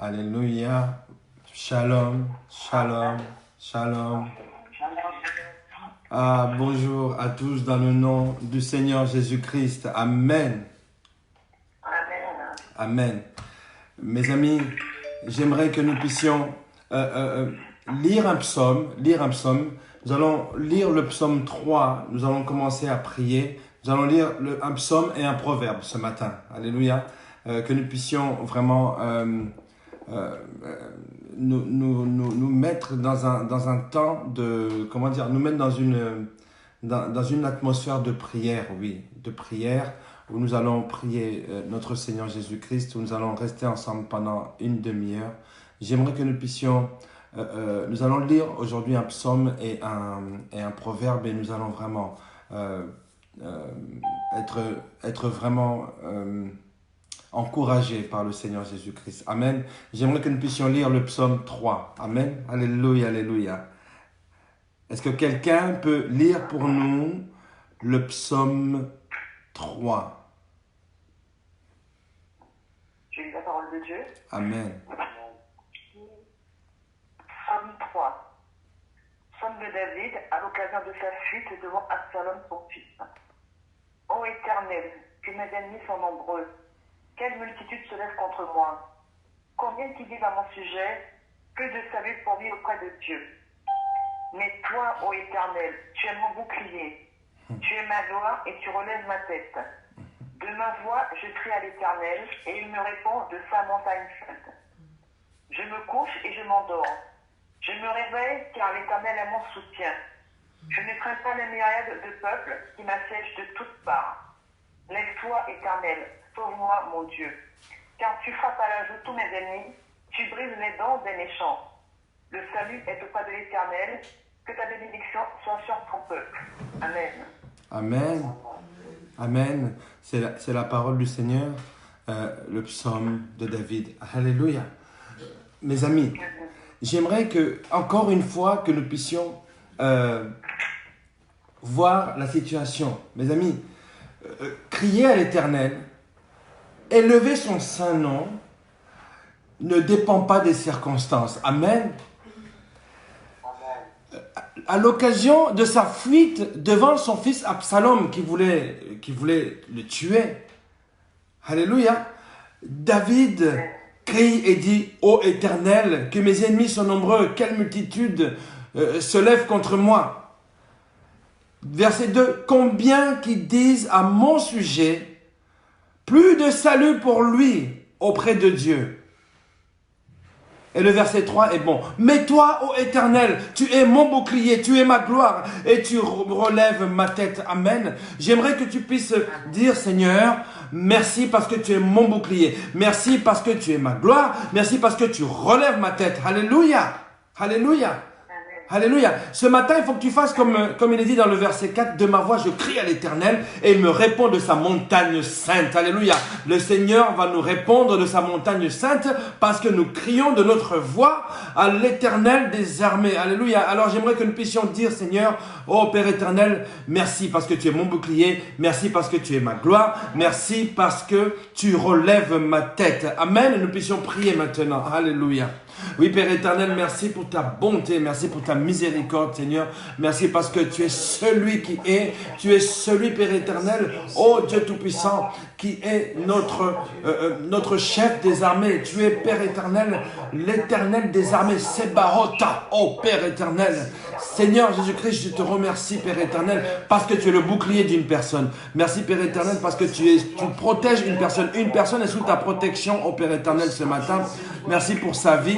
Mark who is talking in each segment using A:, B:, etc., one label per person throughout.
A: Alléluia. Shalom, shalom, shalom. Ah, bonjour à tous dans le nom du Seigneur Jésus-Christ. Amen.
B: Amen.
A: Amen. Mes amis, j'aimerais que nous puissions lire un psaume. Nous allons lire le psaume 3. Nous allons commencer à prier. Nous allons lire un psaume et un proverbe ce matin. Alléluia. Que nous puissions vraiment nous mettre dans un temps de, nous mettre dans une atmosphère de prière, oui, de prière, où nous allons prier notre Seigneur Jésus-Christ, où nous allons rester ensemble pendant une demi-heure. J'aimerais que nous puissions, nous allons lire aujourd'hui un psaume et un proverbe, et nous allons vraiment être vraiment encouragés par le Seigneur Jésus-Christ. Amen. J'aimerais que nous puissions lire le psaume 3. Amen. Alléluia, alléluia. Est-ce que quelqu'un peut lire pour nous le psaume 3?
B: Je lis la parole de Dieu.
A: Amen.
B: Psaume 3. Psaume de David à l'occasion de sa fuite devant Absalom son fils. Ô Éternel, que mes ennemis sont nombreux. Quelle multitude se lève contre moi. Combien qui disent à mon sujet, que de salut pour lui auprès de Dieu. Mais toi, ô Éternel, tu es mon bouclier. Tu es ma gloire et tu relèves ma tête. De ma voix, je crie à l'Éternel et il me répond de sa montagne sainte. Je me couche et je m'endors. Je me réveille car l'Éternel est mon soutien. Je ne crains pas les myriades de peuples qui m'assiègent de toutes parts. Lève-toi, Éternel, sauve-moi, mon Dieu. Car tu frappes à la joue tous mes ennemis, tu brises les dents des méchants. Le salut est auprès de l'Éternel, que ta bénédiction soit sur ton peuple. Amen.
A: Amen. Amen. C'est la parole du Seigneur, le psaume de David. Alléluia. Mes amis, j'aimerais que, encore une fois, que nous puissions voir la situation. Mes amis, crier à l'Éternel, élever son saint nom, ne dépend pas des circonstances. Amen. À l'occasion de sa fuite devant son fils Absalom qui voulait le tuer, alléluia, David crie et dit: ô Éternel, que mes ennemis sont nombreux, quelle multitude se lève contre moi. Verset 2, combien qui disent à mon sujet, plus de salut pour lui auprès de Dieu. Et le verset 3 est bon. Mais toi, ô Éternel, tu es mon bouclier, tu es ma gloire et tu relèves ma tête. Amen. J'aimerais que tu puisses dire: Seigneur, merci parce que tu es mon bouclier. Merci parce que tu es ma gloire. Merci parce que tu relèves ma tête. Alléluia. Alléluia. Alléluia. Ce matin, il faut que tu fasses comme il est dit dans le verset 4. De ma voix, je crie à l'Éternel et il me répond de sa montagne sainte. Alléluia. Le Seigneur va nous répondre de sa montagne sainte parce que nous crions de notre voix à l'Éternel des armées. Alléluia. Alors, j'aimerais que nous puissions dire: Seigneur, ô Père éternel, merci parce que tu es mon bouclier. Merci parce que tu es ma gloire. Merci parce que tu relèves ma tête. Amen. Et nous puissions prier maintenant. Alléluia. Oui, Père éternel, merci pour ta bonté, merci pour ta miséricorde, Seigneur. Merci parce que tu es celui qui est, tu es celui, Père éternel, ô Dieu Tout-Puissant, qui est notre chef des armées. Tu es, Père éternel, l'Éternel des armées, Sébarota, ô Père éternel. Seigneur Jésus-Christ, je te remercie, Père éternel, parce que tu es le bouclier d'une personne. Merci, Père éternel, parce que tu protèges une personne. Une personne est sous ta protection, ô Père éternel, ce matin. Merci pour sa vie.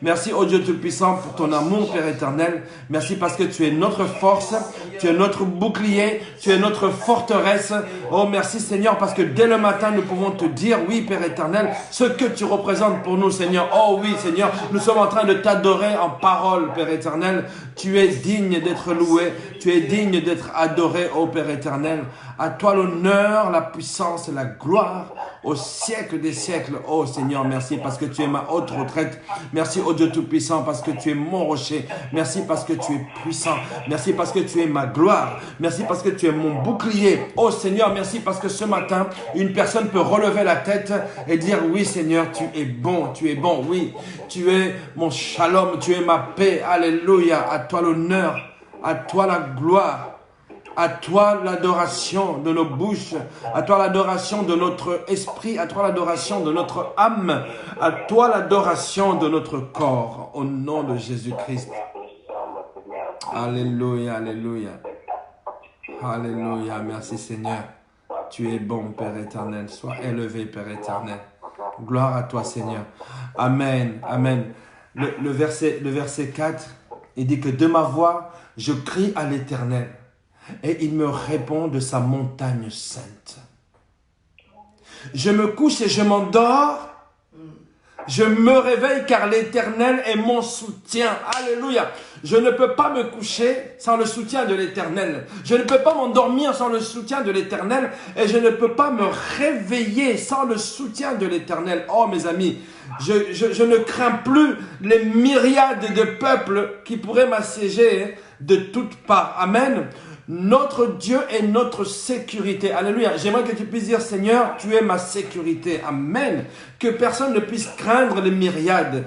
A: Merci, ô Dieu Tout-Puissant, pour ton amour, Père éternel. Merci parce que tu es notre force, tu es notre bouclier, tu es notre forteresse. Oh, merci, Seigneur, parce que dès le matin, nous pouvons te dire, oui, Père éternel, ce que tu représentes pour nous, Seigneur. Oh oui, Seigneur, nous sommes en train de t'adorer en parole, Père éternel. Tu es digne d'être loué, tu es digne d'être adoré, ô Père éternel. À toi l'honneur, la puissance et la gloire au siècle des siècles. Oh Seigneur, merci parce que tu es ma haute retraite. Merci, ô Dieu Tout-Puissant, parce que tu es mon rocher. Merci parce que tu es puissant. Merci parce que tu es ma gloire. Merci parce que tu es mon bouclier. Oh Seigneur, merci parce que ce matin, une personne peut relever la tête et dire, oui Seigneur, tu es bon, oui. Tu es mon shalom, tu es ma paix. Alléluia. À toi l'honneur, à toi la gloire. À toi l'adoration de nos bouches, à toi l'adoration de notre esprit, à toi l'adoration de notre âme, à toi l'adoration de notre corps, au nom de Jésus-Christ. Alléluia, alléluia. Alléluia, merci Seigneur. Tu es bon, Père éternel. Sois élevé, Père éternel. Gloire à toi, Seigneur. Amen, amen. Le verset 4, il dit que de ma voix, je crie à l'Éternel. Et il me répond de sa montagne sainte. Je me couche et je m'endors. Je me réveille car l'Éternel est mon soutien. Alléluia. Je ne peux pas me coucher sans le soutien de l'Éternel. Je ne peux pas m'endormir sans le soutien de l'Éternel. Et je ne peux pas me réveiller sans le soutien de l'Éternel. Oh mes amis, je ne crains plus les myriades de peuples qui pourraient m'assiéger de toutes parts. Amen. Notre Dieu est notre sécurité. Alléluia. J'aimerais que tu puisses dire, Seigneur, tu es ma sécurité. Amen. Que personne ne puisse craindre les myriades.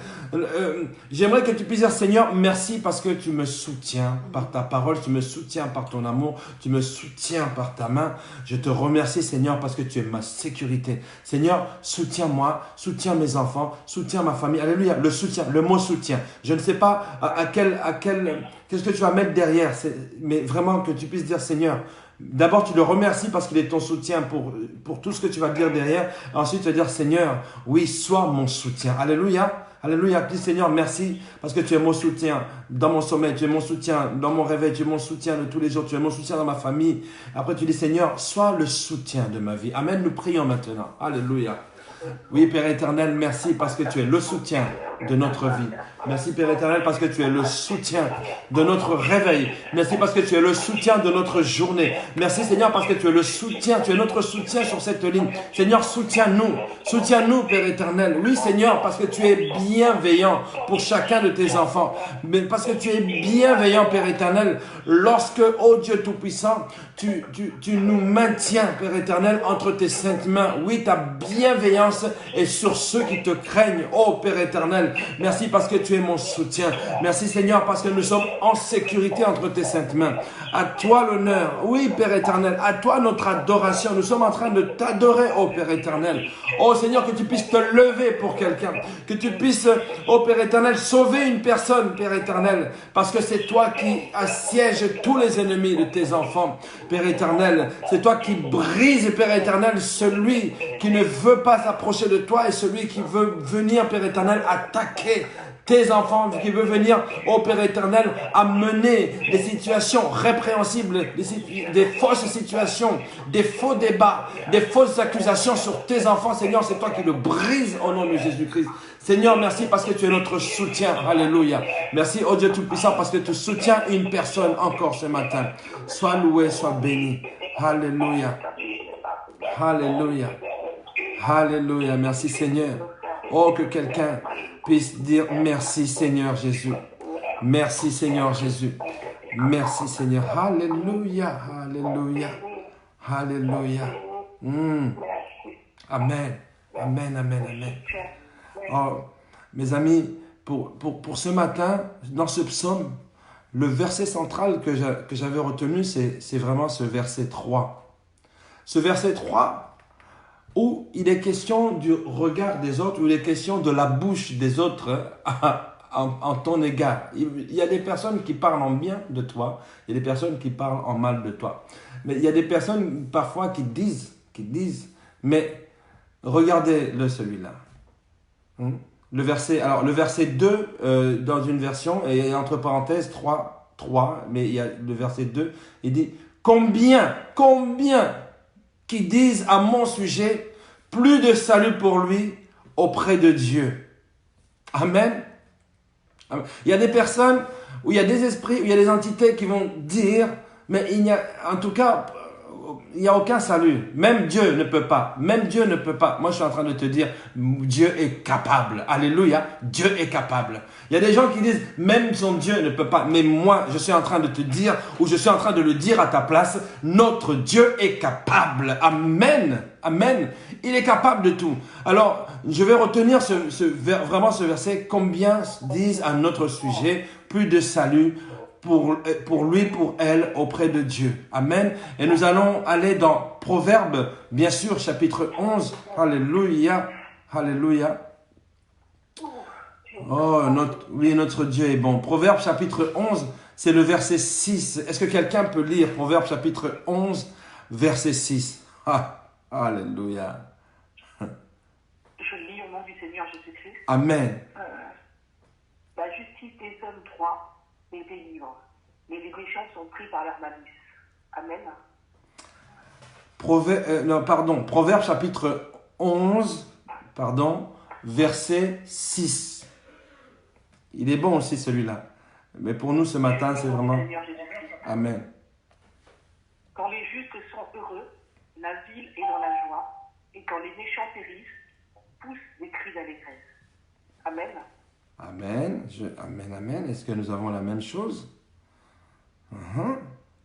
A: J'aimerais que tu puisses dire, Seigneur, merci parce que tu me soutiens par ta parole, tu me soutiens par ton amour, tu me soutiens par ta main. Je te remercie, Seigneur, parce que tu es ma sécurité. Seigneur, soutiens-moi, soutiens mes enfants, soutiens ma famille. Alléluia. Le soutien, le mot soutien. Je ne sais pas qu'est-ce que tu vas mettre derrière, mais vraiment que tu puisses dire, Seigneur, d'abord tu le remercies parce qu'il est ton soutien pour tout ce que tu vas dire derrière. Ensuite tu vas dire, Seigneur, oui, sois mon soutien. Alléluia. Alléluia. Dis, Seigneur, merci parce que tu es mon soutien dans mon sommeil, tu es mon soutien dans mon réveil, tu es mon soutien de tous les jours, tu es mon soutien dans ma famille. Après tu dis, Seigneur, sois le soutien de ma vie. Amen. Nous prions maintenant. Alléluia. Oui, Père éternel, merci parce que tu es le soutien de notre vie. Merci, Père éternel, parce que tu es le soutien de notre réveil. Merci parce que tu es le soutien de notre journée. Merci, Seigneur, parce que tu es le soutien, tu es notre soutien sur cette ligne. Seigneur, soutiens-nous. Soutiens-nous, Père éternel. Oui, Seigneur, parce que tu es bienveillant pour chacun de tes enfants. Mais parce que tu es bienveillant, Père éternel, lorsque, ô Dieu Tout-Puissant, tu nous maintiens, Père éternel, entre tes saintes mains. Oui, ta bienveillance est sur ceux qui te craignent, ô Père éternel. Merci parce que tu es mon soutien. Merci Seigneur parce que nous sommes en sécurité entre tes saintes mains. À toi l'honneur. Oui, Père éternel, à toi notre adoration. Nous sommes en train de t'adorer, ô Père éternel. Ô Seigneur, que tu puisses te lever pour quelqu'un. Que tu puisses, ô Père éternel, sauver une personne, Père éternel. Parce que c'est toi qui assièges tous les ennemis de tes enfants, Père éternel. C'est toi qui brises, Père éternel, celui qui ne veut pas s'approcher de toi et celui qui veut venir, Père éternel, attaquer tes enfants, qui veut venir, ô Père éternel, amener des situations répréhensibles, des fausses situations, des faux débats, des fausses accusations sur tes enfants. Seigneur, c'est toi qui le brises au nom de Jésus-Christ. Seigneur, merci parce que tu es notre soutien. Alléluia. Merci, ô Dieu Tout-Puissant, parce que tu soutiens une personne encore ce matin. Sois loué, sois béni. Alléluia. Alléluia. Alléluia. Merci, Seigneur. Oh, que quelqu'un puisse dire merci, Seigneur Jésus. Merci, Seigneur Jésus. Merci, Seigneur. Alléluia. Alléluia. Alléluia. Amen. Amen, amen, amen. Oh, mes amis, pour ce matin, dans ce psaume, le verset central que j'avais retenu, c'est vraiment ce verset 3. Ce verset 3, où il est question du regard des autres, où il est question de la bouche des autres en ton égard. Il y a des personnes qui parlent en bien de toi, il y a des personnes qui parlent en mal de toi. Mais il y a des personnes parfois qui disent, mais regardez-le celui-là. Le verset 2, dans une version, et entre parenthèses 3, mais il y a le verset 2, il dit « Combien qui disent à mon sujet, plus de salut pour lui auprès de Dieu. » Amen. Il y a des personnes où il y a des esprits, où il y a des entités qui vont dire, mais il n'y a, en tout cas, il n'y a aucun salut. Même Dieu ne peut pas. Même Dieu ne peut pas. Moi, je suis en train de te dire, Dieu est capable. Alléluia. Dieu est capable. Il y a des gens qui disent, même son Dieu ne peut pas. Mais moi, je suis en train de te dire, ou je suis en train de le dire à ta place, notre Dieu est capable. Amen. Amen. Il est capable de tout. Alors, je vais retenir vraiment ce verset. Combien disent à notre sujet, plus de salut pour lui, pour elle, auprès de Dieu. Amen. Et nous allons aller dans Proverbes, bien sûr, chapitre 11. Alléluia. Alléluia. Oh, notre Dieu est bon. Proverbes, chapitre 11, c'est le verset 6. Est-ce que quelqu'un peut lire Proverbes, chapitre 11, verset 6? Alléluia.
B: Je lis au nom du Seigneur Jésus-Christ.
A: Amen.
B: La justice des hommes droits les délivre, mais les méchants sont pris par leur malice. Amen.
A: Proverbes chapitre 11, verset 6. Il est bon aussi celui-là. Mais pour nous ce matin, c'est vraiment... Amen.
B: Quand les justes sont heureux, la ville est dans la joie, et quand les méchants périssent, poussent des cris d'allégresse. Amen.
A: Amen. Amen. Est-ce que nous avons la même chose?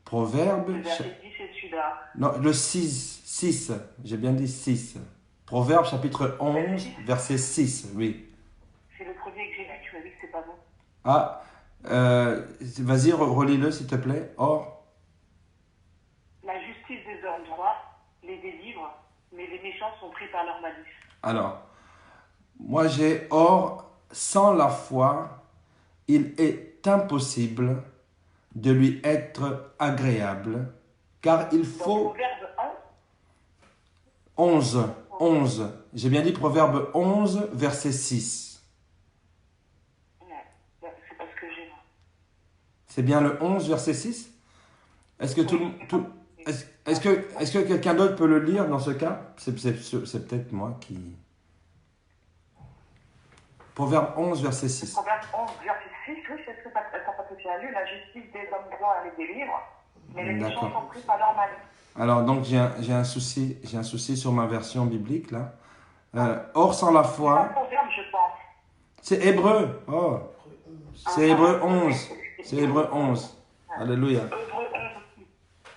A: Proverbe.
B: Le verset 10 c'est celui-là.
A: Non, le 6. J'ai bien dit 6. Proverbe chapitre 11, verset 6. Oui.
B: C'est le premier que j'ai lu, tu m'as dit que c'est pas bon.
A: Ah, vas-y, relis-le s'il te plaît. Or.
B: La justice des hommes droits les délivre, mais les méchants sont pris par leur malice.
A: Alors, moi j'ai or. Sans la foi, il est impossible de lui être agréable, car il faut...
B: Proverbe
A: 11. J'ai bien dit Proverbe 11, verset 6.
B: C'est pas ce que j'ai.
A: C'est bien le 11, verset 6? Est-ce que est-ce que quelqu'un d'autre peut le lire dans ce cas? C'est peut-être moi qui... Proverbe 11, verset 6.
B: Proverbe 11, verset 6, oui, c'est ce que tu as lu. La justice des hommes droits les délivre, mais les méchants sont pris par leur malice.
A: Alors, donc, j'ai un souci sur ma version biblique, là. Or, sans la foi...
B: C'est un proverbe, je pense.
A: C'est Hébreu. Oh. C'est Hébreu 11. C'est Hébreu 11. Alléluia.
B: Hébreu 11 aussi.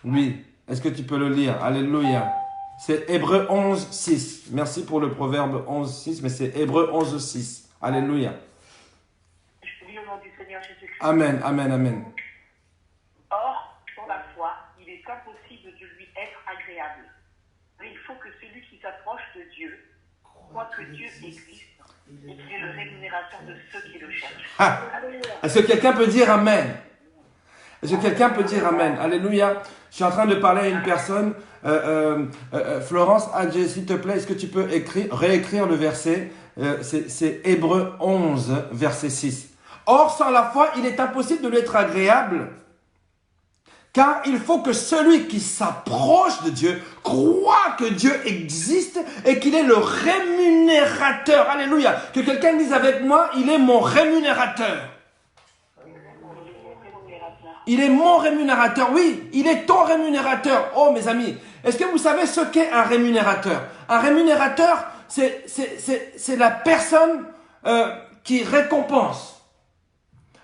A: Oui. Est-ce que tu peux le lire? Alléluia. C'est Hébreu 11, 6. Merci pour le proverbe 11, 6, mais c'est Hébreu 11, 6. Alléluia.
B: Je lis au nom du Seigneur Jésus-Christ.
A: Amen, amen, amen.
B: Or, sans la foi, il est impossible de lui être agréable. Mais il faut que celui qui s'approche de Dieu croit que Dieu existe et qu'il est le rémunérateur de ceux qui le cherchent.
A: Est-ce que quelqu'un peut dire Amen? Est-ce que quelqu'un peut dire Amen? Alléluia. Je suis en train de parler à une personne. Florence, Adjé, s'il te plaît, est-ce que tu peux réécrire le verset? C'est Hébreu 11, verset 6. Or, sans la foi, il est impossible de lui être agréable, car il faut que celui qui s'approche de Dieu croit que Dieu existe et qu'il est le rémunérateur. Alléluia. Que quelqu'un dise avec moi, il est mon rémunérateur. Il est mon rémunérateur, oui, il est ton rémunérateur. Oh mes amis, est-ce que vous savez ce qu'est un rémunérateur? Un rémunérateur, c'est la personne qui récompense.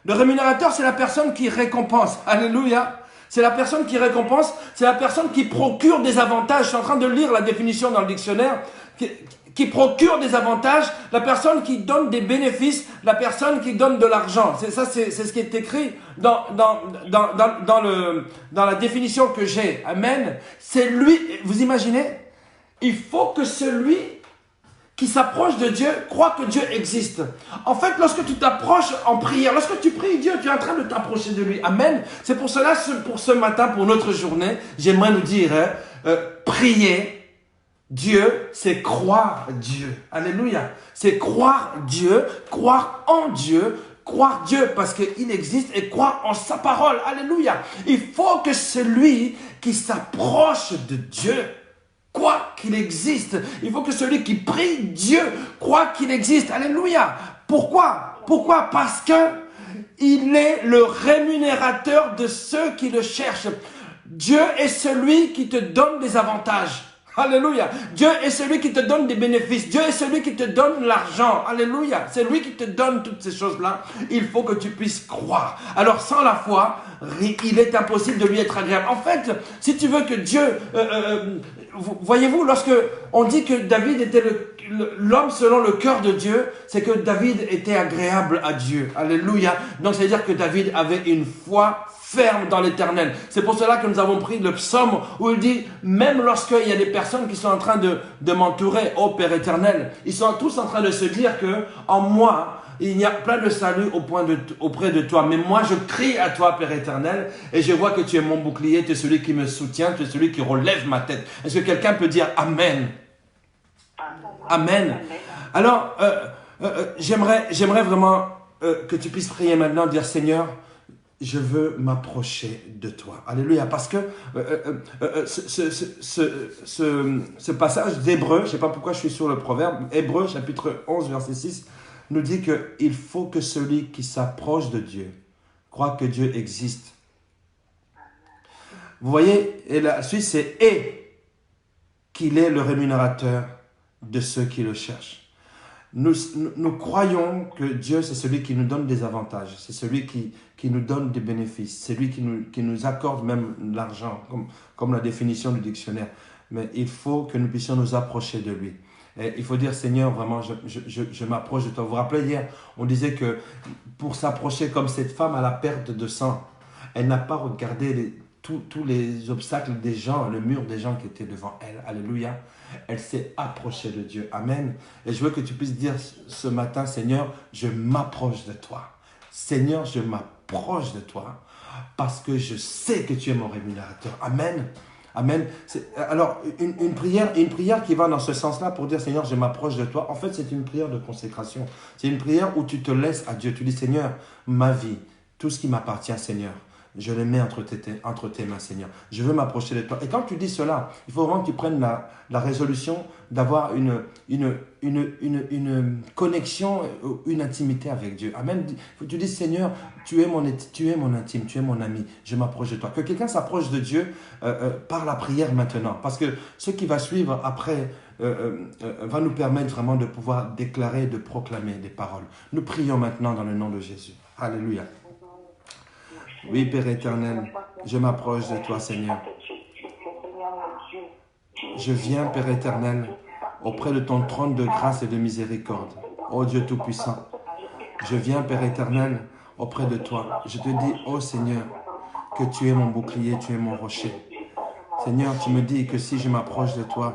A: Le rémunérateur, c'est la personne qui récompense. Alléluia. C'est la personne qui récompense, c'est la personne qui procure des avantages. Je suis en train de lire la définition dans le dictionnaire. Qui procure des avantages, la personne qui donne des bénéfices, la personne qui donne de l'argent. C'est ce qui est écrit dans la définition que j'ai. Amen. C'est lui, vous imaginez? Il faut que celui qui s'approche de Dieu croit que Dieu existe. En fait, lorsque tu t'approches en prière, lorsque tu pries Dieu, tu es en train de t'approcher de lui. Amen. C'est pour cela, pour ce matin, pour notre journée, j'aimerais nous dire, prier. Dieu, c'est croire Dieu. Alléluia. C'est croire Dieu, croire en Dieu, croire Dieu parce qu'il existe et croire en sa parole. Alléluia. Il faut que celui qui s'approche de Dieu croit qu'il existe. Il faut que celui qui prie Dieu croit qu'il existe. Alléluia. Pourquoi? Parce que il est le rémunérateur de ceux qui le cherchent. Dieu est celui qui te donne des avantages. Alléluia. Dieu est celui qui te donne des bénéfices. Dieu est celui qui te donne l'argent. Alléluia. C'est lui qui te donne toutes ces choses-là. Il faut que tu puisses croire. Alors sans la foi, il est impossible de lui être agréable. En fait, si tu veux que Dieu... voyez-vous, lorsque on dit que David était l'homme selon le cœur de Dieu, c'est que David était agréable à Dieu. Alléluia. Donc, c'est-à-dire que David avait une foi ferme dans l'éternel. C'est pour cela que nous avons pris le psaume où il dit, même lorsqu'il y a des personnes qui sont en train de m'entourer, ô Père éternel, ils sont tous en train de se dire que en moi, il y a plein de salut auprès de toi. Mais moi, je crie à toi, Père éternel, et je vois que tu es mon bouclier, tu es celui qui me soutient, tu es celui qui relève ma tête. Est-ce que quelqu'un peut dire Amen? Amen. Alors, j'aimerais vraiment que tu puisses prier maintenant, dire Seigneur, je veux m'approcher de toi. Alléluia. Parce que ce passage d'Hébreu, je ne sais pas pourquoi je suis sur le proverbe, Hébreu chapitre 11, verset 6, nous dit qu'il faut que celui qui s'approche de Dieu croit que Dieu existe. Vous voyez, et la suite c'est « et qu'il est le rémunérateur de ceux qui le cherchent ». Nous croyons que Dieu, c'est celui qui nous donne des avantages, c'est celui qui nous donne des bénéfices, c'est lui qui nous accorde même l'argent, comme la définition du dictionnaire. Mais il faut que nous puissions nous approcher de lui. Et il faut dire, Seigneur, vraiment, je m'approche de toi. Vous vous rappelez hier, on disait que pour s'approcher comme cette femme à la perte de sang, elle n'a pas regardé tous les obstacles des gens, le mur des gens qui étaient devant elle. Alléluia. Elle s'est approchée de Dieu. Amen. Et je veux que tu puisses dire ce matin, Seigneur, je m'approche de toi. Seigneur, je m'approche de toi parce que je sais que tu es mon rémunérateur. Amen. Amen. Alors, une prière qui va dans ce sens-là pour dire, Seigneur, je m'approche de toi. En fait, c'est une prière de consécration. C'est une prière où tu te laisses à Dieu. Tu dis, Seigneur, ma vie, tout ce qui m'appartient, Seigneur, je le mets entre tes mains, Seigneur. Je veux m'approcher de toi. Et quand tu dis cela, il faut vraiment que tu prennes la résolution d'avoir une connexion, une intimité avec Dieu. Amen. Tu dis, Seigneur, tu es mon intime, tu es mon ami. Je m'approche de toi. Que quelqu'un s'approche de Dieu par la prière maintenant. Parce que ce qui va suivre après va nous permettre vraiment de pouvoir déclarer, de proclamer des paroles. Nous prions maintenant dans le nom de Jésus. Alléluia. Oui, Père éternel, je m'approche de toi, Seigneur. Je viens, Père éternel, auprès de ton trône de grâce et de miséricorde. Ô Dieu Tout-Puissant, je viens, Père éternel, auprès de toi. Je te dis, ô Seigneur, que tu es mon bouclier, tu es mon rocher. Seigneur, tu me dis que si je m'approche de toi,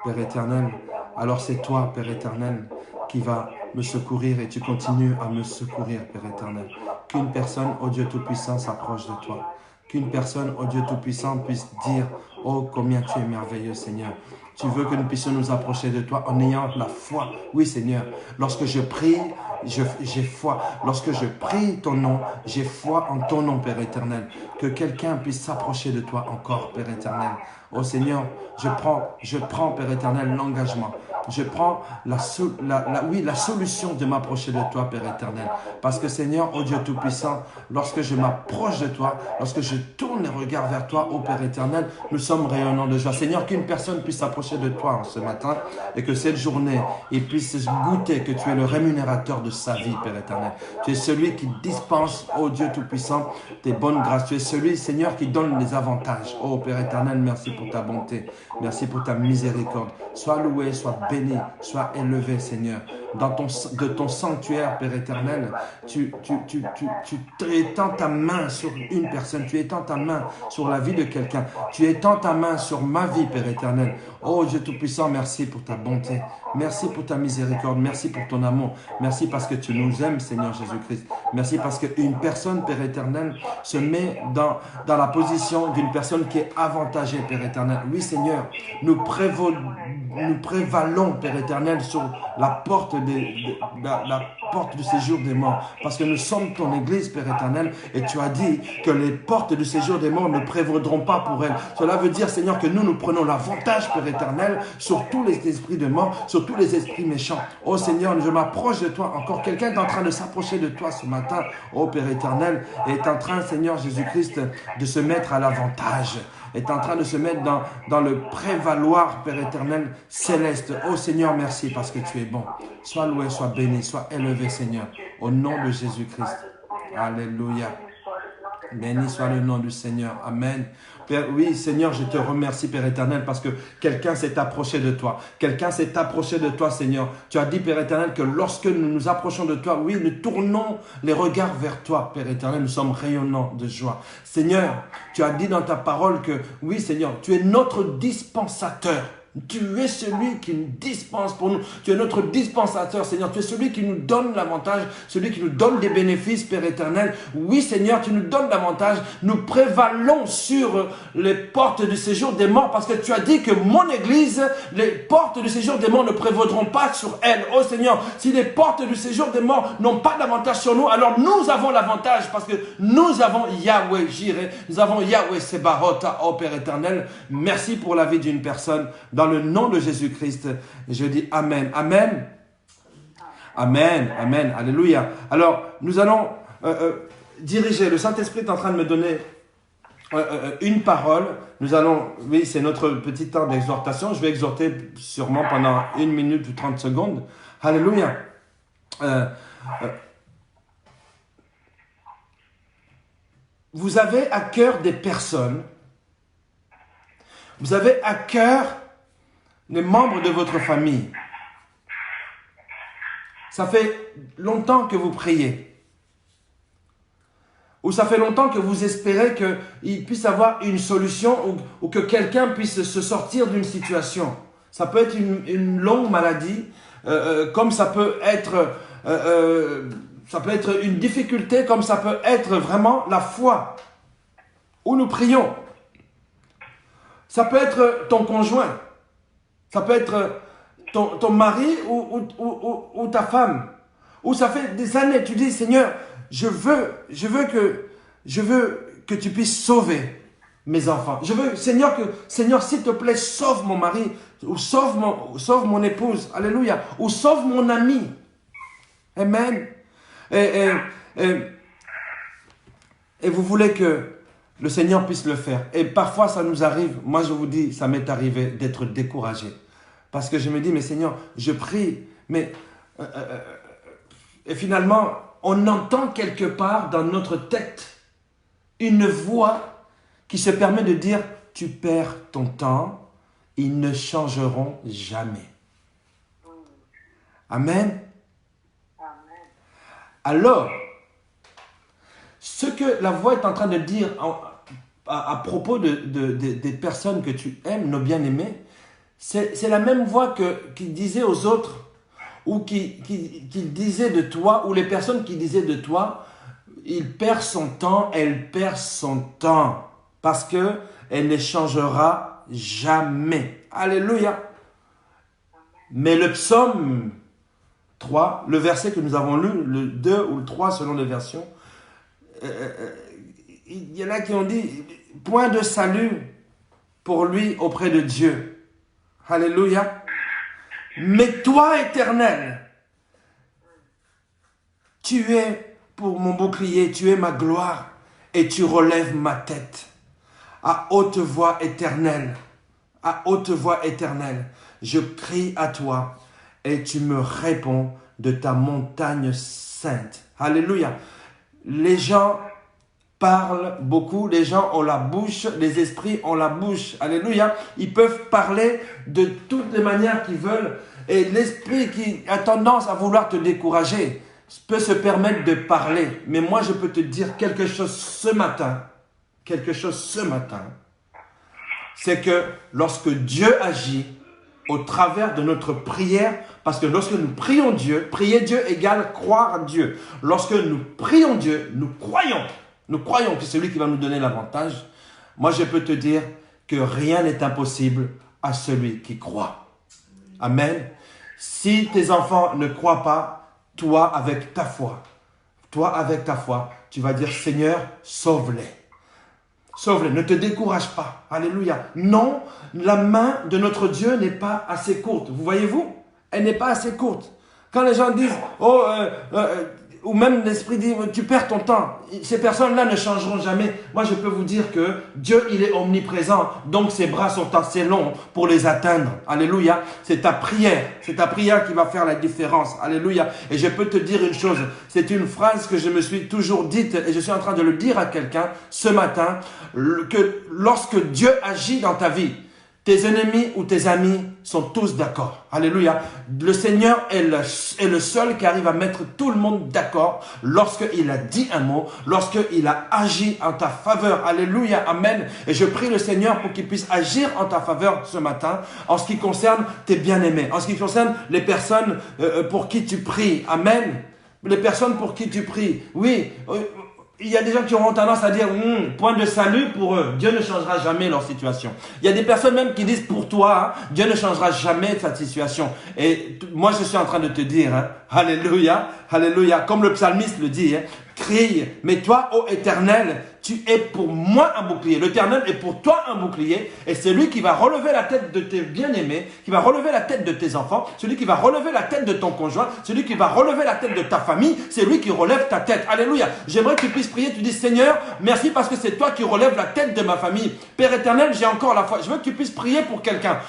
A: Père éternel, alors c'est toi, Père éternel, qui va me secourir et tu continues à me secourir, Père éternel. Qu'une personne, ô Dieu Tout-Puissant, s'approche de toi. Qu'une personne, ô Dieu Tout-Puissant, puisse dire, oh, combien tu es merveilleux, Seigneur. Tu veux que nous puissions nous approcher de toi en ayant la foi. Oui, Seigneur, lorsque je prie, j'ai foi. Lorsque je prie ton nom, j'ai foi en ton nom, Père éternel. Que quelqu'un puisse s'approcher de toi encore, Père éternel. Oh Seigneur, je prends, Père éternel, l'engagement. Je prends la solution de m'approcher de toi, Père éternel. Parce que Seigneur, oh Dieu Tout-Puissant, lorsque je m'approche de toi, lorsque je tourne les regards vers toi, oh Père éternel, nous sommes rayonnants de joie. Seigneur, qu'une personne puisse s'approcher de toi ce matin et que cette journée, il puisse goûter que tu es le rémunérateur de sa vie, Père éternel. Tu es celui qui dispense, oh Dieu Tout-Puissant, tes bonnes grâces. Tu es celui, Seigneur, qui donne les avantages. Oh Père éternel, merci pour ta bonté. Merci pour ta miséricorde. Sois loué, sois béni, sois élevé, Seigneur. De ton sanctuaire, Père éternel, tu étends ta main sur une personne, tu étends ta main sur la vie de quelqu'un, tu étends ta main sur ma vie, Père éternel. Oh Dieu Tout-Puissant, merci pour ta bonté, merci pour ta miséricorde, merci pour ton amour, merci parce que tu nous aimes, Seigneur Jésus-Christ. Merci parce qu'une personne, Père éternel, se met dans la position d'une personne qui est avantagée, Père éternel. Oui, Seigneur, nous prévaudons nous prévalons, Père éternel, sur la porte, la porte du séjour des morts. Parce que nous sommes ton Église, Père éternel, et tu as dit que les portes du séjour des morts ne prévaudront pas pour elle. Cela veut dire, Seigneur, que nous prenons l'avantage, Père éternel, sur tous les esprits de mort, sur tous les esprits méchants. Oh Seigneur, je m'approche de toi. Encore quelqu'un est en train de s'approcher de toi ce matin, oh Père éternel, et est en train, Seigneur Jésus-Christ, de se mettre à l'avantage, est en train de se mettre dans le prévaloir, Père éternel, céleste. Oh Seigneur, merci parce que tu es bon. Sois loué, sois béni, sois élevé, Seigneur, au nom de Jésus-Christ. Alléluia. Béni soit le nom du Seigneur. Amen. Père, oui, Seigneur, je te remercie, Père éternel, parce que quelqu'un s'est approché de toi. Quelqu'un s'est approché de toi, Seigneur. Tu as dit, Père éternel, que lorsque nous nous approchons de toi, oui, nous tournons les regards vers toi, Père éternel. Nous sommes rayonnants de joie. Seigneur, tu as dit dans ta parole que, oui, Seigneur, tu es notre dispensateur. Tu es celui qui nous dispense pour nous. Tu es notre dispensateur, Seigneur. Tu es celui qui nous donne l'avantage, celui qui nous donne des bénéfices, Père éternel. Oui, Seigneur, tu nous donnes l'avantage. Nous prévalons sur les portes du séjour des morts parce que tu as dit que mon Église, les portes du séjour des morts ne prévaudront pas sur elle. Oh Seigneur, si les portes du séjour des morts n'ont pas d'avantage sur nous, alors nous avons l'avantage parce que nous avons Yahweh Jireh, nous avons Yahweh Sebaot, oh Père éternel. Merci pour la vie d'une personne. Dans le nom de Jésus-Christ, je dis Amen. Amen. Amen. Amen. Alléluia. Alors, nous allons diriger. Le Saint-Esprit est en train de me donner une parole. Nous allons, oui, c'est notre petit temps d'exhortation. Je vais exhorter sûrement pendant 1 minute ou 30 secondes. Alléluia. Vous avez à cœur des personnes. Vous avez à cœur les membres de votre famille. Ça fait longtemps que vous priez. Ou ça fait longtemps que vous espérez qu'il puisse avoir une solution ou que quelqu'un puisse se sortir d'une situation. Ça peut être une longue maladie, comme ça peut être une difficulté, comme ça peut être vraiment la foi. Où nous prions. Ça peut être ton conjoint. Ça peut être ton mari ou ta femme. Ou ça fait des années, tu dis, Seigneur, je veux que tu puisses sauver mes enfants. Seigneur, s'il te plaît, sauve mon mari, ou sauve mon épouse, alléluia, ou sauve mon ami. Amen. Et vous voulez que le Seigneur puisse le faire. Et parfois, ça nous arrive, moi je vous dis, ça m'est arrivé d'être découragé. Parce que je me dis, mais Seigneur, je prie, mais... et finalement, on entend quelque part dans notre tête une voix qui se permet de dire, tu perds ton temps, ils ne changeront jamais. Amen. Alors, ce que la voix est en train de dire à propos des personnes que tu aimes, nos bien-aimés, c'est la même voix qui disait aux autres, ou qui disait de toi, ou les personnes qui disaient de toi, il perd son temps, elle perd son temps, parce qu'elle ne changera jamais. Alléluia. Mais le psaume 3, le verset que nous avons lu, le 2 ou le 3 selon les versions, il y en a qui ont dit, point de salut pour lui auprès de Dieu. Alléluia. Mais toi, Éternel, tu es pour mon bouclier, tu es ma gloire et tu relèves ma tête. À haute voix éternelle, je crie à toi et tu me réponds de ta montagne sainte. Alléluia. Les gens parlent beaucoup, les gens ont la bouche, les esprits ont la bouche. Alléluia. Ils peuvent parler de toutes les manières qu'ils veulent. Et l'esprit qui a tendance à vouloir te décourager peut se permettre de parler. Mais moi, je peux te dire quelque chose ce matin. C'est que lorsque Dieu agit au travers de notre prière, parce que lorsque nous prions Dieu, prier Dieu égale croire à Dieu. Lorsque nous prions Dieu, nous croyons que c'est lui qui va nous donner l'avantage. Moi, je peux te dire que rien n'est impossible à celui qui croit. Amen. Si tes enfants ne croient pas, toi avec ta foi, tu vas dire, Seigneur, sauve-les. Sauve-les, ne te décourage pas. Alléluia. Non, la main de notre Dieu n'est pas assez courte. Vous voyez-vous? Elle n'est pas assez courte. Quand les gens disent, ou même l'Esprit dit, tu perds ton temps. Ces personnes-là ne changeront jamais. Moi, je peux vous dire que Dieu, il est omniprésent. Donc, ses bras sont assez longs pour les atteindre. Alléluia. C'est ta prière. C'est ta prière qui va faire la différence. Alléluia. Et je peux te dire une chose. C'est une phrase que je me suis toujours dite et je suis en train de le dire à quelqu'un ce matin. Que lorsque Dieu agit dans ta vie, tes ennemis ou tes amis sont tous d'accord. Alléluia. Le Seigneur est le seul qui arrive à mettre tout le monde d'accord lorsqu'il a dit un mot, lorsqu'il a agi en ta faveur. Alléluia. Amen. Et je prie le Seigneur pour qu'il puisse agir en ta faveur ce matin en ce qui concerne tes bien-aimés, en ce qui concerne les personnes pour qui tu pries. Amen. Les personnes pour qui tu pries. Oui. Il y a des gens qui auront tendance à dire point de salut pour eux. Dieu ne changera jamais leur situation. Il y a des personnes même qui disent pour toi, Dieu ne changera jamais ta situation. Et moi, je suis en train de te dire, alléluia, alléluia, comme le psalmiste le dit, crie, mais toi, ô Éternel, tu es pour moi un bouclier. L'Éternel est pour toi un bouclier. Et c'est lui qui va relever la tête de tes bien-aimés, qui va relever la tête de tes enfants, celui qui va relever la tête de ton conjoint, celui qui va relever la tête de ta famille, c'est lui qui relève ta tête. Alléluia. J'aimerais que tu puisses prier, tu dis Seigneur, merci parce que c'est toi qui relèves la tête de ma famille. Père éternel, j'ai encore la foi. Je veux que tu puisses prier pour quelqu'un,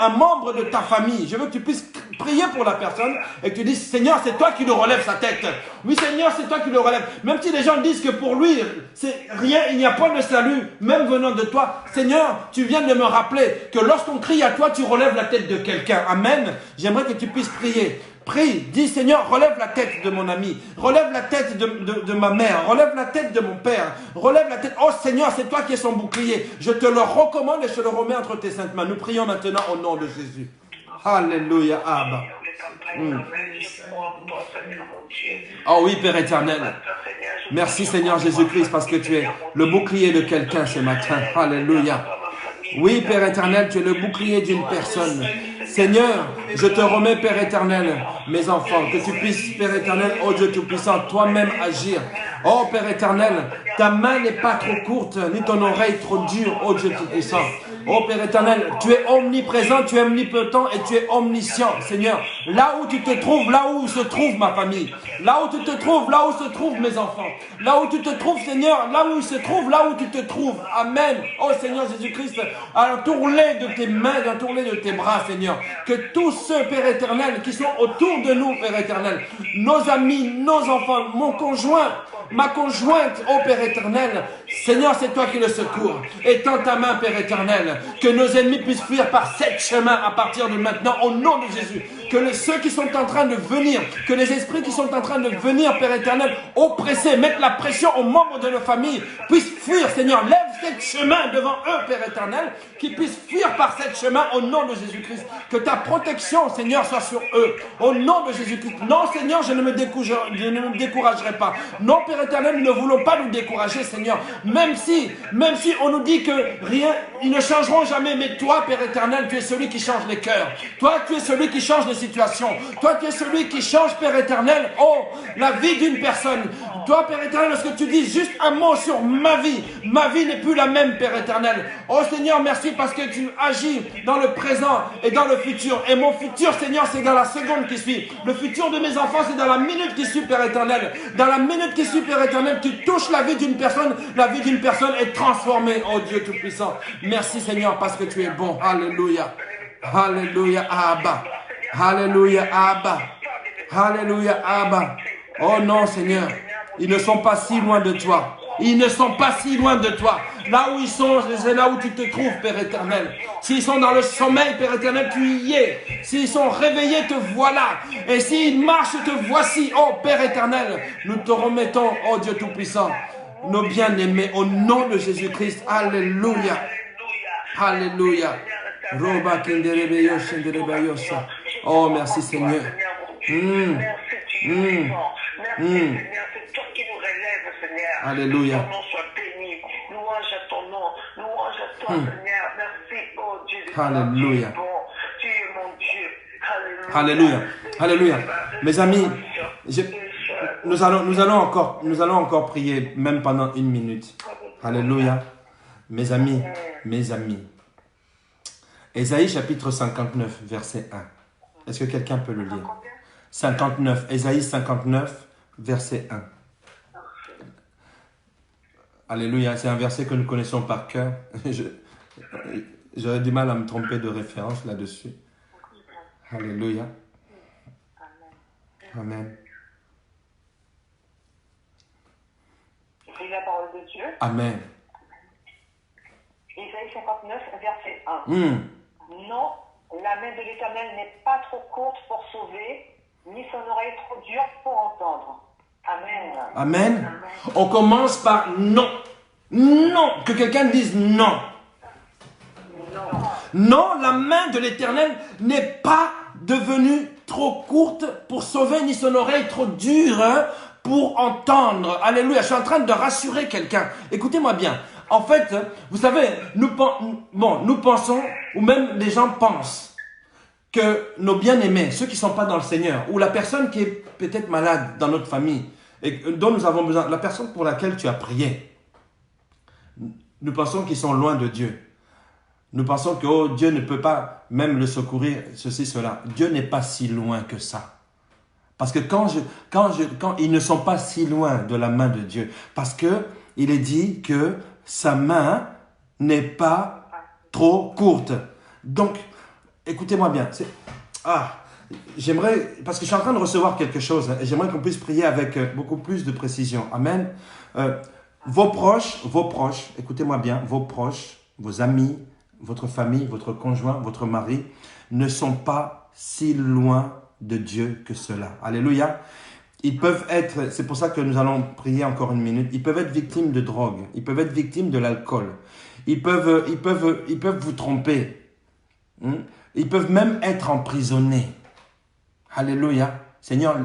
A: un membre de ta famille. Je veux que tu puisses prier pour la personne et que tu dises Seigneur, c'est toi qui le relève sa tête. Oui Seigneur, c'est toi qui le relève. Même si les gens disent que pour lui, c'est rien, il n'y a pas de salut, même venant de toi. Seigneur, tu viens de me rappeler que lorsqu'on crie à toi, tu relèves la tête de quelqu'un. Amen. J'aimerais que tu puisses prier. Prie, dis Seigneur, relève la tête de mon ami, relève la tête de ma mère, relève la tête de mon père, relève la tête. Oh Seigneur, c'est toi qui es son bouclier. Je te le recommande et je le remets entre tes saintes mains. Nous prions maintenant au nom de Jésus. Alléluia, Abba. Oh oui, Père éternel. Merci Seigneur Jésus-Christ parce que tu es le bouclier de quelqu'un ce matin. Alléluia. Oui, Père éternel, tu es le bouclier d'une personne. Seigneur, je te remets, Père éternel, mes enfants, que tu puisses, Père éternel, oh Dieu Tout-Puissant, toi-même agir. Oh Père éternel, ta main n'est pas trop courte, ni ton oreille trop dure, oh Dieu Tout-Puissant. Oh Père éternel, tu es omniprésent, tu es omnipotent et tu es omniscient, Seigneur. Là où tu te trouves, là où se trouve ma famille, là où tu te trouves, là où se trouvent mes enfants, là où tu te trouves, Seigneur, là où il se trouve, là où tu te trouves. Amen. Oh Seigneur Jésus-Christ, entoure-les de tes mains, entoure-les de tes bras, Seigneur. Que tous ceux, Père éternel, qui sont autour de nous, Père éternel, nos amis, nos enfants, mon conjoint, ma conjointe, oh Père éternel, Seigneur, c'est toi qui le secours. Étends ta main, Père éternel, que nos ennemis puissent fuir par 7 chemins à partir de maintenant, au nom de Jésus. Que ceux qui sont en train de venir, que les esprits qui sont en train de venir, Père éternel, oppressés, mettre la pression aux membres de nos familles, puissent fuir, Seigneur. Lève 7 chemins devant eux, Père éternel, qu'ils puissent fuir par 7 chemins au nom de Jésus-Christ. Que ta protection, Seigneur, soit sur eux, au nom de Jésus-Christ. Non, Seigneur, je ne me découragerai pas. Non, Père éternel, nous ne voulons pas nous décourager, Seigneur. Même si on nous dit que rien, ils ne changeront jamais, mais toi, Père éternel, tu es celui qui change les cœurs. Toi, tu es celui qui change les situations. Toi, tu es celui qui change, Père éternel, oh, la vie d'une personne. Toi, Père éternel, lorsque tu dis juste un mot sur ma vie n'est plus la même, Père éternel. Oh Seigneur, merci parce que tu agis dans le présent et dans le futur. Et mon futur, Seigneur, c'est dans la seconde qui suit. Le futur de mes enfants, c'est dans la minute qui suit, Père éternel. Dans la minute qui suit, Père éternel, tu touches la vie d'une personne. La vie d'une personne est transformée, oh Dieu Tout-Puissant. Merci, Seigneur, parce que tu es bon. Alléluia. Alléluia, Abba. Alléluia, Abba. Alléluia, Abba. Oh non, Seigneur, ils ne sont pas si loin de toi. Ils ne sont pas si loin de toi. Là où ils sont, c'est là où tu te trouves, Père éternel. S'ils sont dans le sommeil, Père éternel, tu y es. S'ils sont réveillés, te voilà. Et s'ils marchent, te voici. Oh Père éternel, nous te remettons, oh Dieu Tout-Puissant, nos bien-aimés, au nom de Jésus-Christ. Alléluia. Alléluia. Oh, merci Seigneur. Alléluia.
B: Ton nom soit béni. Louange à ton nom. Louange à toi, Seigneur. Merci, oh Dieu.
A: Alléluia.
B: Tu es bon. Tu es mon Dieu.
A: Alléluia. Alléluia. Mes amis, nous allons encore prier, même pendant 1 minute. Alléluia. Mes amis. Ésaïe chapitre 59, verset 1. Est-ce que quelqu'un peut le lire? 59, Ésaïe 59, verset 1. Alléluia, c'est un verset que nous connaissons par cœur. J'aurais du mal à me tromper de référence là-dessus. Alléluia. Amen.
B: C'est la parole de Dieu.
A: Amen.
B: Ésaïe 59, verset 1. Non, la main de l'Éternel n'est pas trop courte pour sauver, ni son oreille trop dure pour entendre. Amen.
A: Amen. On commence par non. Non. Que quelqu'un dise non. Non, la main de l'Éternel n'est pas devenue trop courte pour sauver, ni son oreille trop dure pour entendre. Alléluia. Je suis en train de rassurer quelqu'un. Écoutez-moi bien. En fait, vous savez, nous pensons, ou même les gens pensent, que nos bien-aimés, ceux qui ne sont pas dans le Seigneur, ou la personne qui est peut-être malade dans notre famille, et dont nous avons besoin, la personne pour laquelle tu as prié, nous pensons qu'ils sont loin de Dieu. Nous pensons que oh, Dieu ne peut pas même le secourir, ceci, cela. Dieu n'est pas si loin que ça. Parce que quand ils ne sont pas si loin de la main de Dieu, parce que il est dit que sa main n'est pas trop courte. Donc, écoutez-moi bien. J'aimerais, parce que je suis en train de recevoir quelque chose, et j'aimerais qu'on puisse prier avec beaucoup plus de précision. Amen. Vos proches, écoutez-moi bien, vos proches, vos amis, votre famille, votre conjoint, votre mari, ne sont pas si loin de Dieu que cela. Alléluia. Ils peuvent être, c'est pour ça que nous allons prier encore 1 minute, ils peuvent être victimes de drogue, ils peuvent être victimes de l'alcool, ils peuvent vous tromper, ils peuvent même être emprisonnés. Alléluia. Seigneur,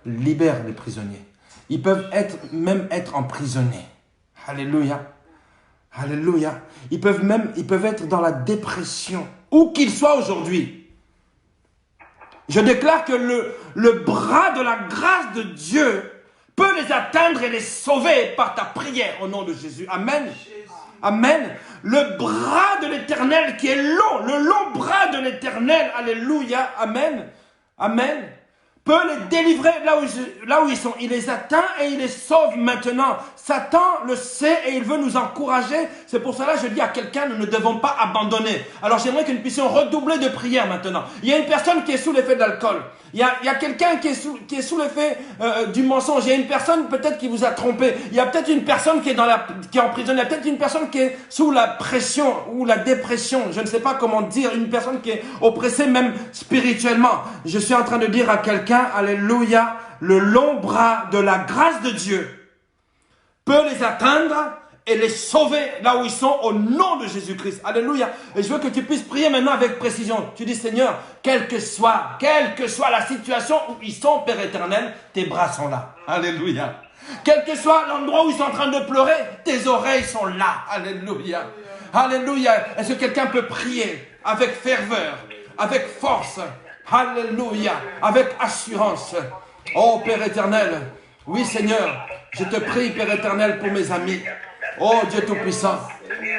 A: libère les prisonniers. Ils peuvent même être emprisonnés. Alléluia. Alléluia. Ils peuvent être dans la dépression, où qu'ils soient aujourd'hui. Je déclare que le bras de la grâce de Dieu peut les atteindre et les sauver par ta prière au nom de Jésus. Amen. Amen. Le bras de l'Éternel qui est long, le long bras de l'Éternel, alléluia, amen, amen, peut les délivrer là où ils sont. Il les atteint et il les sauve maintenant. Satan le sait et il veut nous encourager. C'est pour cela que je dis à quelqu'un, nous ne devons pas abandonner. Alors j'aimerais que nous puissions redoubler de prière maintenant. Il y a une personne qui est sous l'effet de l'alcool. Il y a quelqu'un qui est sous l'effet du mensonge. Il y a une personne peut-être qui vous a trompé. Il y a peut-être une personne qui est emprisonnée. Il y a peut-être une personne qui est sous la pression ou la dépression. Je ne sais pas comment dire. Une personne qui est oppressée même spirituellement. Je suis en train de dire à quelqu'un, alléluia, le long bras de la grâce de Dieu peut les atteindre et les sauver là où ils sont au nom de Jésus-Christ. Alléluia. Et je veux que tu puisses prier maintenant avec précision. Tu dis, Seigneur, quelle que soit la situation où ils sont, Père éternel, tes bras sont là. Alléluia. Quel que soit l'endroit où ils sont en train de pleurer, tes oreilles sont là. Alléluia. Alléluia. Est-ce que quelqu'un peut prier avec ferveur, avec force? Alléluia. Avec assurance. Oh Père éternel. Oui Seigneur. Je te prie Père éternel pour mes amis. Oh Dieu Tout-Puissant,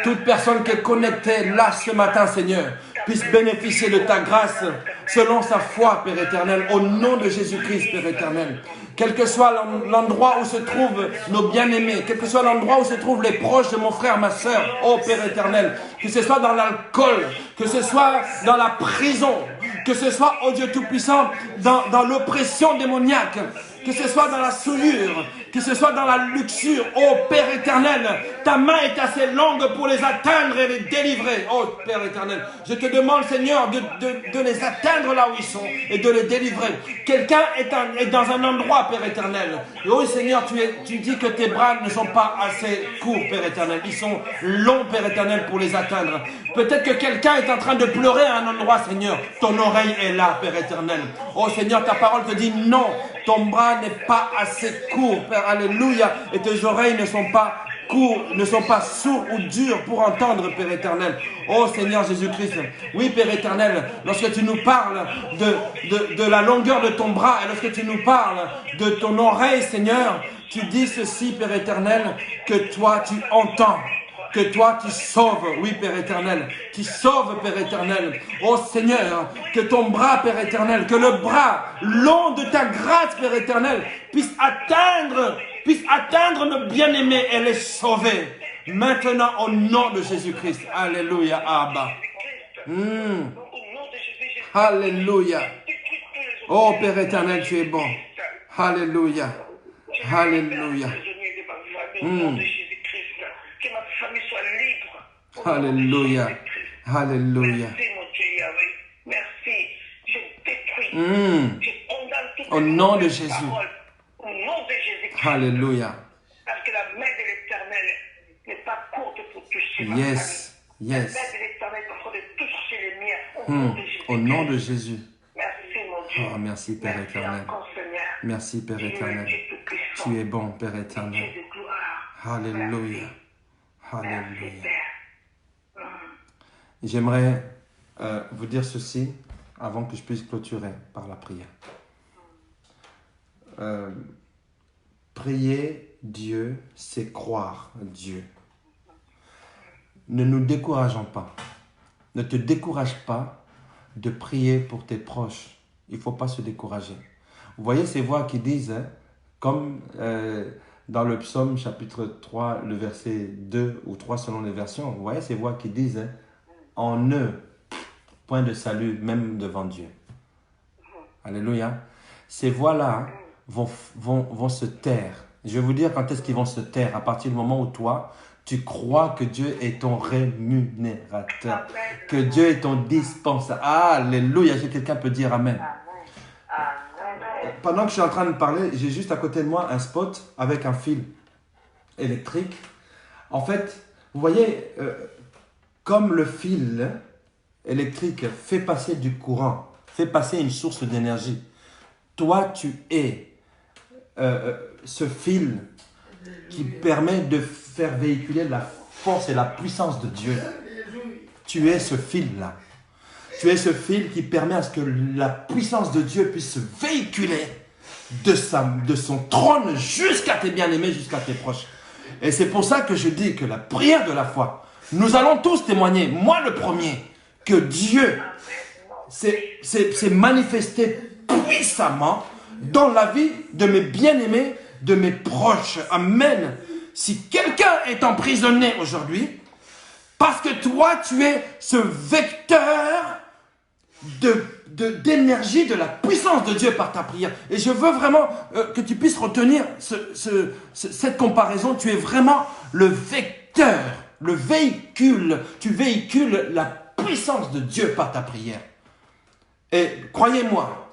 A: toute personne qui est connectée là ce matin, Seigneur, puisse bénéficier de ta grâce selon sa foi, Père éternel, au nom de Jésus-Christ, Père éternel. Quel que soit l'endroit où se trouvent nos bien-aimés, quel que soit l'endroit où se trouvent les proches de mon frère, ma soeur, oh Père éternel, que ce soit dans l'alcool, que ce soit dans la prison, que ce soit, oh Dieu Tout-Puissant, dans l'oppression démoniaque, que ce soit dans la souillure, que ce soit dans la luxure, oh Père éternel, ta main est assez longue pour les atteindre et les délivrer, oh Père éternel. Je te demande, Seigneur, de les atteindre là où ils sont et de les délivrer. Quelqu'un est dans un endroit, Père éternel. Et oh Seigneur, tu dis que tes bras ne sont pas assez courts, Père éternel. Ils sont longs, Père éternel, pour les atteindre. Peut-être que quelqu'un est en train de pleurer à un endroit, Seigneur. Ton oreille est là, Père éternel. Oh Seigneur, ta parole te dit non. Ton bras n'est pas assez court, Père, alléluia, et tes oreilles ne sont pas ne sont pas sourds ou durs pour entendre, Père éternel. Oh Seigneur Jésus-Christ. Oui, Père éternel, lorsque tu nous parles de la longueur de ton bras et lorsque tu nous parles de ton oreille, Seigneur, tu dis ceci, Père éternel, que toi tu entends. Que toi tu sauves, oui Père éternel, tu sauves Père éternel. Oh Seigneur, que ton bras Père éternel, que le bras long de ta grâce Père éternel puisse atteindre nos bien-aimés et les sauver. Maintenant au nom de Jésus-Christ. Alléluia, Abba. Alléluia. Oh Père éternel, tu es bon. Alléluia. Alléluia.
B: Que ma famille soit libre.
A: Alléluia. Alléluia.
B: Merci, mon Dieu Yahweh. Merci. Je détruis. Je condamne toutes
A: Au
B: les
A: nom de
B: mauvaises
A: Jésus.
B: paroles. Au nom de Jésus-Christ.
A: Alléluia.
B: Parce que la main de l'Éternel n'est pas courte pour toucher ma
A: Yes.
B: famille. La
A: Yes.
B: main de l'Éternel est en train de toucher les miens. Au nom de Jésus-Christ.
A: Au nom de Jésus.
B: Merci, mon Dieu.
A: Oh, merci Père
B: Merci
A: éternel.
B: encore, Seigneur.
A: Merci Père
B: Tu es
A: éternel.
B: Dieu tout-puissant.
A: Tu es bon Père
B: Tu
A: éternel.
B: es de gloire.
A: Alléluia.
B: Merci,
A: Alléluia.
B: Père.
A: J'aimerais vous dire ceci avant que je puisse clôturer par la prière. Prier Dieu, c'est croire Dieu. Ne nous décourageons pas. Ne te décourage pas de prier pour tes proches. Il ne faut pas se décourager. Vous voyez ces voix qui disent, hein, comme dans le psaume chapitre 3, le verset 2 ou 3 selon les versions, vous voyez ces voix qui disent, hein, en eux, point de salut, même devant Dieu. Alléluia. Ces voix-là vont se taire. Je vais vous dire quand est-ce qu'ils vont se taire. À partir du moment où toi, tu crois que Dieu est ton rémunérateur, que Dieu est ton dispensateur. Alléluia. Si quelqu'un peut dire Amen. Pendant que je suis en train de parler, j'ai juste à côté de moi un spot avec un fil électrique. En fait, vous voyez, comme le fil électrique fait passer du courant, fait passer une source d'énergie, toi, tu es ce fil qui permet de faire véhiculer la force et la puissance de Dieu. Tu es ce fil-là. Tu es ce fil qui permet à ce que la puissance de Dieu puisse se véhiculer de son trône jusqu'à tes bien-aimés, jusqu'à tes proches. Et c'est pour ça que je dis que la prière de la foi, nous allons tous témoigner, moi le premier, que Dieu s'est manifesté puissamment dans la vie de mes bien-aimés, de mes proches. Amen. Si quelqu'un est emprisonné aujourd'hui, parce que toi, tu es ce vecteur d'énergie, de la puissance de Dieu par ta prière. Et je veux vraiment que tu puisses retenir cette comparaison. Tu es vraiment le vecteur, le véhicule. Tu véhicules la puissance de Dieu par ta prière. Et croyez-moi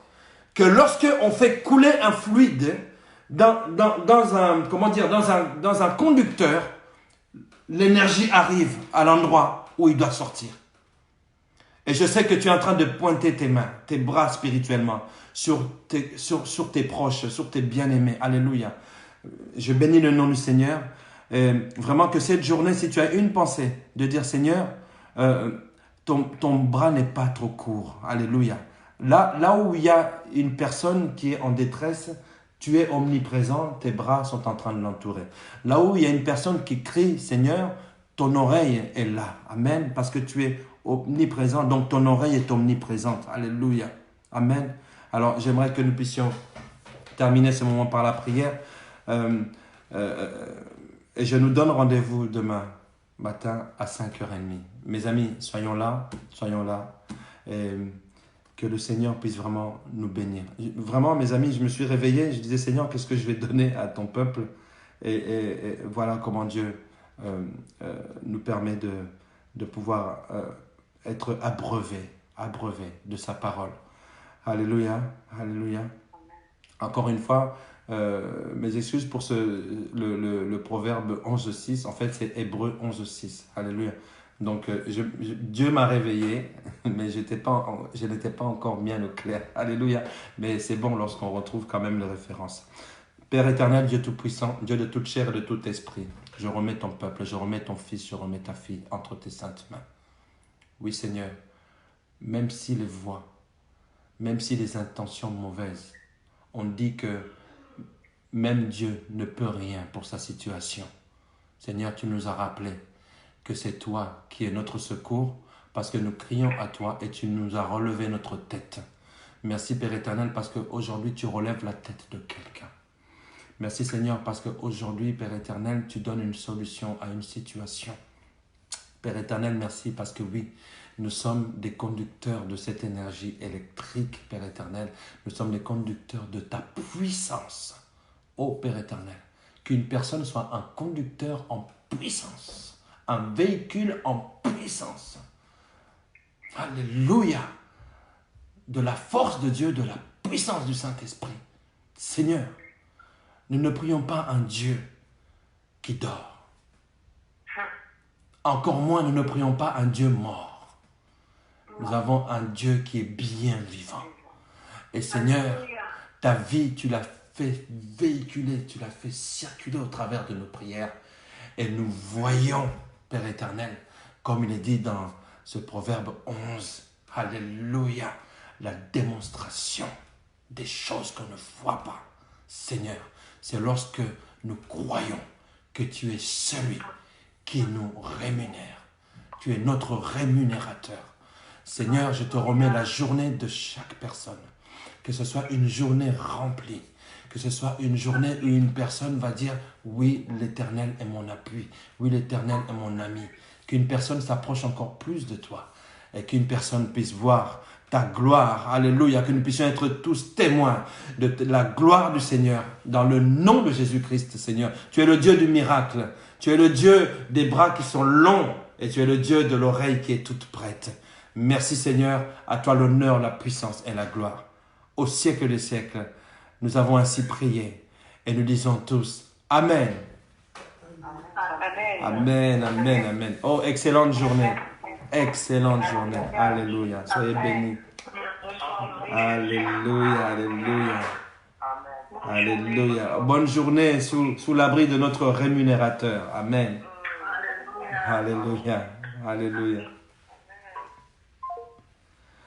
A: que lorsque on fait couler un fluide dans un conducteur, l'énergie arrive à l'endroit où il doit sortir. Et je sais que tu es en train de pointer tes mains, tes bras spirituellement sur tes proches, sur tes bien-aimés. Alléluia. Je bénis le nom du Seigneur. Et vraiment que cette journée, si tu as une pensée de dire Seigneur, ton bras n'est pas trop court. Alléluia. Là où il y a une personne qui est en détresse, tu es omniprésent, tes bras sont en train de l'entourer. Là où il y a une personne qui crie Seigneur, ton oreille est là. Amen. Parce que tu es omniprésent, donc ton oreille est omniprésente. Alléluia. Amen. Alors, j'aimerais que nous puissions terminer ce moment par la prière. Et je nous donne rendez-vous demain matin à 5h30. Mes amis, soyons là. Et que le Seigneur puisse vraiment nous bénir. Vraiment, mes amis, je me suis réveillé, je disais, Seigneur, qu'est-ce que je vais donner à ton peuple? Et voilà comment Dieu nous permet de pouvoir être abreuvé de sa parole. Alléluia, alléluia. Encore une fois, mes excuses pour le proverbe 11.6. En fait, c'est Hébreu 11.6. Alléluia. Donc, Dieu m'a réveillé, mais je n'étais pas encore bien au clair. Alléluia. Mais c'est bon lorsqu'on retrouve quand même les références. Père éternel, Dieu tout-puissant, Dieu de toute chair et de tout esprit, je remets ton peuple, je remets ton fils, je remets ta fille entre tes saintes mains. Oui Seigneur, même si les voix, même si les intentions mauvaises, on dit que même Dieu ne peut rien pour sa situation. Seigneur, tu nous as rappelé que c'est toi qui es notre secours parce que nous crions à toi et tu nous as relevé notre tête. Merci Père éternel parce qu'aujourd'hui tu relèves la tête de quelqu'un. Merci Seigneur parce qu'aujourd'hui Père éternel tu donnes une solution à une situation. Père éternel, merci parce que oui, nous sommes des conducteurs de cette énergie électrique, Père éternel. Nous sommes des conducteurs de ta puissance. Ô Père éternel, qu'une personne soit un conducteur en puissance, un véhicule en puissance. Alléluia. De la force de Dieu, de la puissance du Saint-Esprit. Seigneur, nous ne prions pas un Dieu qui dort. Encore moins, nous ne prions pas un Dieu mort. Nous avons un Dieu qui est bien vivant. Et Seigneur, ta vie, tu l'as fait véhiculer, tu l'as fait circuler au travers de nos prières. Et nous voyons, Père éternel, comme il est dit dans ce proverbe 11, Alléluia, la démonstration des choses qu'on ne voit pas. Seigneur, c'est lorsque nous croyons que tu es celui qui nous rémunère. Tu es notre rémunérateur. Seigneur, je te remets la journée de chaque personne. Que ce soit une journée remplie. Que ce soit une journée où une personne va dire « Oui, l'Éternel est mon appui. Oui, l'Éternel est mon ami. » Qu'une personne s'approche encore plus de toi. Et qu'une personne puisse voir ta gloire. Alléluia. Que nous puissions être tous témoins de la gloire du Seigneur. Dans le nom de Jésus-Christ, Seigneur. Tu es le Dieu du miracle. Tu es le Dieu des bras qui sont longs. Et tu es le Dieu de l'oreille qui est toute prête. Merci Seigneur. À toi l'honneur, la puissance et la gloire. Au siècle des siècles. Nous avons ainsi prié. Et nous disons tous Amen. Amen, amen, amen. Oh, excellente journée. Excellente journée. Alléluia. Soyez bénis. Alléluia, alléluia. Alléluia. Bonne journée sous l'abri de notre rémunérateur. Amen. Alléluia. Alléluia.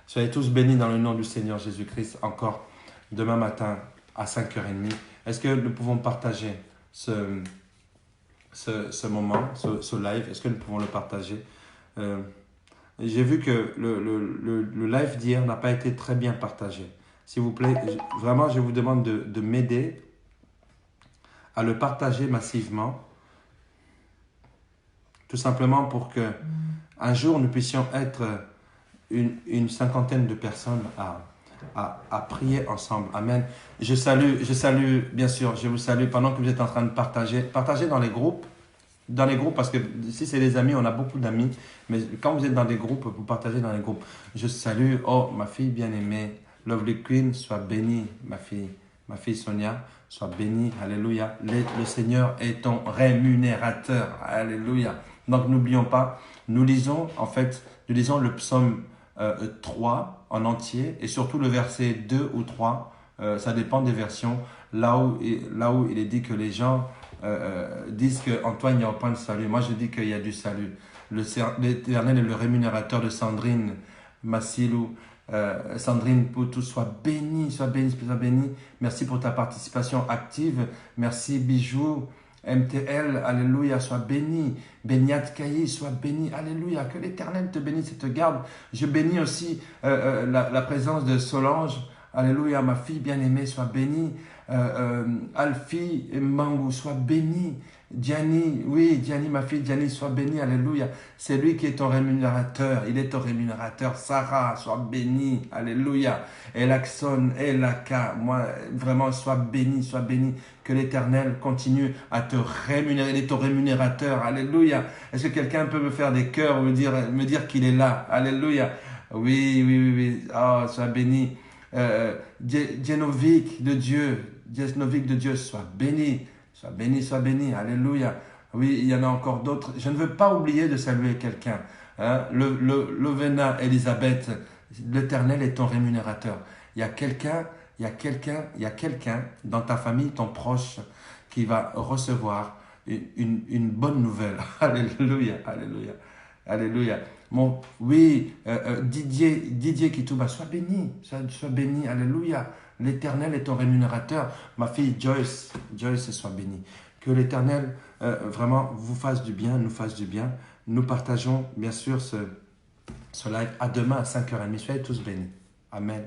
A: Soyez tous bénis dans le nom du Seigneur Jésus-Christ. Encore demain matin à 5h30. Est-ce que nous pouvons partager ce moment, ce live? Est-ce que nous pouvons le partager? J'ai vu que le live d'hier n'a pas été très bien partagé. S'il vous plaît, vraiment, je vous demande de m'aider à le partager massivement. Tout simplement pour que un jour, nous puissions être une cinquantaine de personnes à prier ensemble. Amen. Je salue, bien sûr, je vous salue pendant que vous êtes en train de partager. Partagez dans les groupes. Dans les groupes, parce que si c'est des amis, on a beaucoup d'amis. Mais quand vous êtes dans des groupes, vous partagez dans les groupes. Je salue, oh, ma fille bien-aimée, Lovely Queen, sois bénie, ma fille Sonia, sois bénie, alléluia. Le Seigneur est ton rémunérateur, alléluia. Donc n'oublions pas, nous lisons le psaume 3 en entier, et surtout le verset 2 ou 3, ça dépend des versions, là où il est dit que les gens disent qu'Antoine, il n'y a pas de salut. Moi, je dis qu'il y a du salut. L'Éternel est le rémunérateur de Sandrine Massilou. Sandrine Poutou, sois bénie. Merci pour ta participation active. Merci Bijou. MTL, alléluia, sois béni. Beniat Kayi, sois béni, alléluia. Que l'Éternel te bénisse et te garde. Je bénis aussi la présence de Solange. Alléluia, ma fille bien-aimée, sois bénie. Alfie Mangou, sois béni. Diani, oui, Diani, ma fille, Diani, sois bénie, alléluia. C'est lui qui est ton rémunérateur, il est ton rémunérateur. Sarah, sois bénie, alléluia. Elakson, Elaka, moi, vraiment, sois béni. Que l'Éternel continue à te rémunérer, il est ton rémunérateur, alléluia. Est-ce que quelqu'un peut me faire des cœurs, me dire qu'il est là, alléluia. Oui, oh, sois béni. Djenovic de Dieu, sois béni, alléluia. Oui, il y en a encore d'autres. Je ne veux pas oublier de saluer quelqu'un. Lovena Elisabeth, l'Éternel est ton rémunérateur. Il y a quelqu'un il y a quelqu'un dans ta famille, ton proche, qui va recevoir une bonne nouvelle. Alléluia, alléluia, alléluia. Oui, Didier Kitouba, sois béni, sois béni, alléluia. L'Éternel est ton rémunérateur. Ma fille Joyce, sois bénie. Que l'Éternel vraiment vous fasse du bien, nous fasse du bien. Nous partageons bien sûr ce live. À demain à 5h30. Soyez tous bénis. Amen.